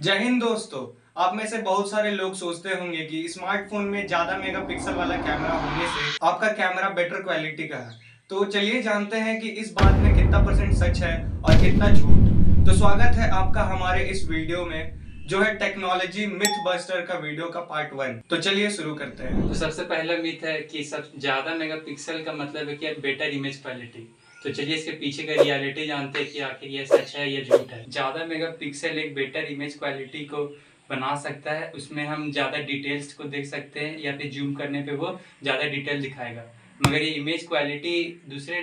जय हिंद दोस्तों। आप में से बहुत सारे लोग सोचते होंगे कि स्मार्टफोन में ज्यादा मेगापिक्सल वाला कैमरा होने से आपका कैमरा बेटर क्वालिटी का है। तो चलिए जानते हैं कि इस बात में कितना परसेंट सच है और कितना झूठ। तो स्वागत है आपका हमारे इस वीडियो में, जो है टेक्नोलॉजी मिथ बस्टर का वीडियो का पार्ट 1। तो चलिए शुरू करते हैं। तो सबसे पहला मिथ है कि सब ज्यादा मेगापिक्सल का मतलब है कि बेटर इमेज क्वालिटी। तो चलिए इसके पीछे का रियलिटी जानते हैं कि आखिर ये सच है या झूठ है। ज्यादा मेगापिक्सल एक बेटर इमेज क्वालिटी को बना सकता है। उसमें हम ज्यादा डिटेल्स को देख सकते हैं या फिर जूम करने पे वो ज्यादा डिटेल दिखाएगा। मगर ये इमेज क्वालिटी दूसरे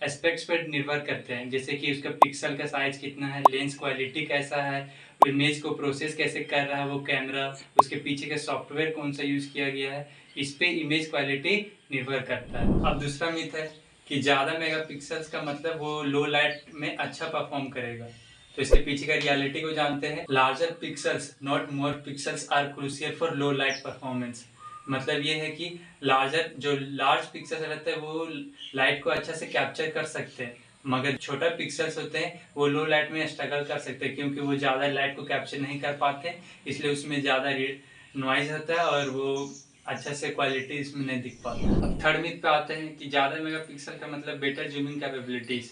एस्पेक्ट्स पर निर्भर करते हैं, जैसे कि उसका पिक्सल का साइज कितना है, लेंस क्वालिटी कैसा है, इमेज को प्रोसेस कैसे कर रहा है वो कैमरा, उसके पीछे का सॉफ्टवेयर कौन सा यूज किया गया है, इस पे इमेज क्वालिटी निर्भर करता है। अब दूसरा मिथ है कि ज़्यादा मेगापिक्सल्स का मतलब वो लो लाइट में अच्छा परफॉर्म करेगा। तो इसके पीछे का रियलिटी को जानते हैं। Larger pixels not more pixels are crucial for low light performance. मतलब ये है कि जो लार्ज पिक्सल्स रहते हैं वो लाइट को अच्छा से कैप्चर कर सकते हैं, मगर छोटा पिक्सल्स होते हैं वो लो लाइट में स्ट्रगल कर सकते हैं, क्योंकि वो ज़्यादा लाइट को कैप्चर नहीं कर पाते, इसलिए उसमें ज़्यादा नॉइज होता है और वो अच्छा से क्वालिटी इसमें नहीं दिख पाता। अब थर्ड मिथ पे आते हैं कि ज़्यादा मेगापिक्सल का मतलब बेटर जूमिंग कैपेबिलिटीज़।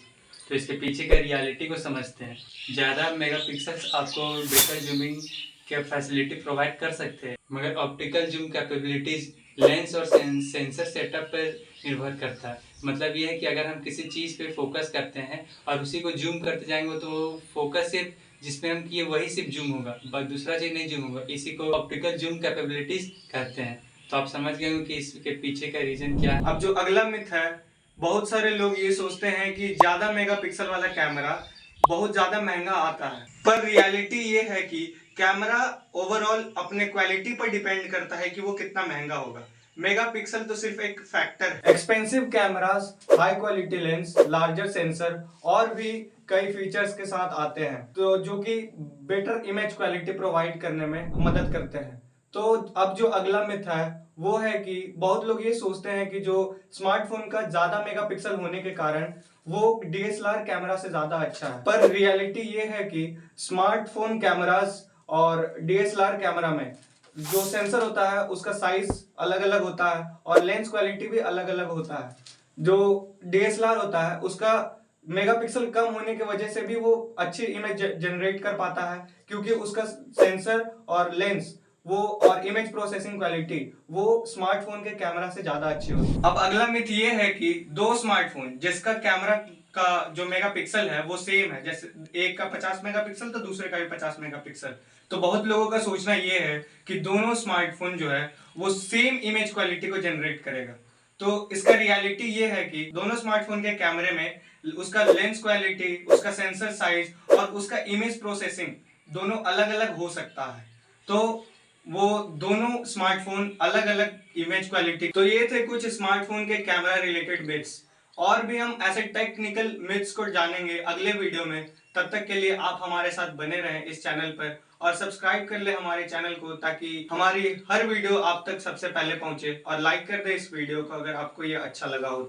तो इसके पीछे का रियलिटी को समझते हैं। ज़्यादा मेगापिक्सल्स आपको बेटर जूमिंग के फैसिलिटी प्रोवाइड कर सकते हैं, मगर ऑप्टिकल जूम कैपेबिलिटीज़ लेंस और सेंसर सेटअप पर निर्भर करता है। मतलब ये है कि अगर हम किसी चीज़ पे फोकस करते हैं और उसी को जूम करते जाएंगे तो फोकस सिर्फ जिसमें हम किए वही सिर्फ जूम होगा, बस दूसरा चीज़ नहीं जूम होगा। इसी को ऑप्टिकल जूम कैपेबिलिटीज़ कहते हैं। तो आप समझ गए हो कि इसके पीछे का रीजन क्या है। अब जो अगला मिथ है, बहुत सारे लोग ये सोचते हैं कि ज्यादा मेगापिक्सल वाला कैमरा बहुत ज्यादा महंगा आता है, पर रियलिटी ये है कि कैमरा ओवरऑल अपने क्वालिटी पर डिपेंड करता है कि वो कितना महंगा होगा। मेगापिक्सल तो सिर्फ एक फैक्टर है। Expensive cameras high quality lens, larger sensor और भी कई फीचर्स के साथ आते हैं, तो जो कि बेटर इमेज क्वालिटी प्रोवाइड करने में मदद करते हैं। तो अब जो अगला मिथ है वो है कि बहुत लोग ये सोचते हैं कि जो स्मार्टफोन का ज्यादा मेगापिक्सल होने के कारण वो डीएसएलआर कैमरा से ज्यादा अच्छा है, पर रियलिटी ये है कि स्मार्टफोन कैमरास और डीएसएलआर कैमरा में जो सेंसर होता है उसका साइज अलग अलग होता है और लेंस क्वालिटी भी अलग अलग होता है। जो डीएसएलआर होता है उसका मेगापिक्सल कम होने की वजह से भी वो अच्छी इमेज जनरेट कर पाता है, क्योंकि उसका सेंसर और लेंस वो और इमेज प्रोसेसिंग क्वालिटी वो स्मार्टफोन के कैमरा से ज्यादा अच्छी होती है। अब अगला मिथ ये है कि दो स्मार्टफोन जिसका कैमरा का जो मेगापिक्सल है वो सेम है, जैसे एक का 50 मेगापिक्सल तो दूसरे का भी 50 मेगापिक्सल, तो बहुत लोगों का सोचना ये है कि दोनों स्मार्टफोन जो है वो सेम इमेज क्वालिटी को जनरेट करेगा। तो इसका रियलिटी ये है कि दोनों स्मार्टफोन के कैमरे में उसका लेंस क्वालिटी, उसका सेंसर साइज और उसका इमेज प्रोसेसिंग दोनों अलग अलग हो सकता है। तो वो दोनों स्मार्टफोन अलग अलग इमेज क्वालिटी। तो ये थे कुछ स्मार्टफोन के कैमरा रिलेटेड मिथ्स, और भी हम ऐसे टेक्निकल मिथ्स को जानेंगे अगले वीडियो में। तब तक के लिए आप हमारे साथ बने रहें इस चैनल पर और सब्सक्राइब कर ले हमारे चैनल को, ताकि हमारी हर वीडियो आप तक सबसे पहले पहुंचे, और लाइक कर दे इस वीडियो को अगर आपको ये अच्छा लगा हो।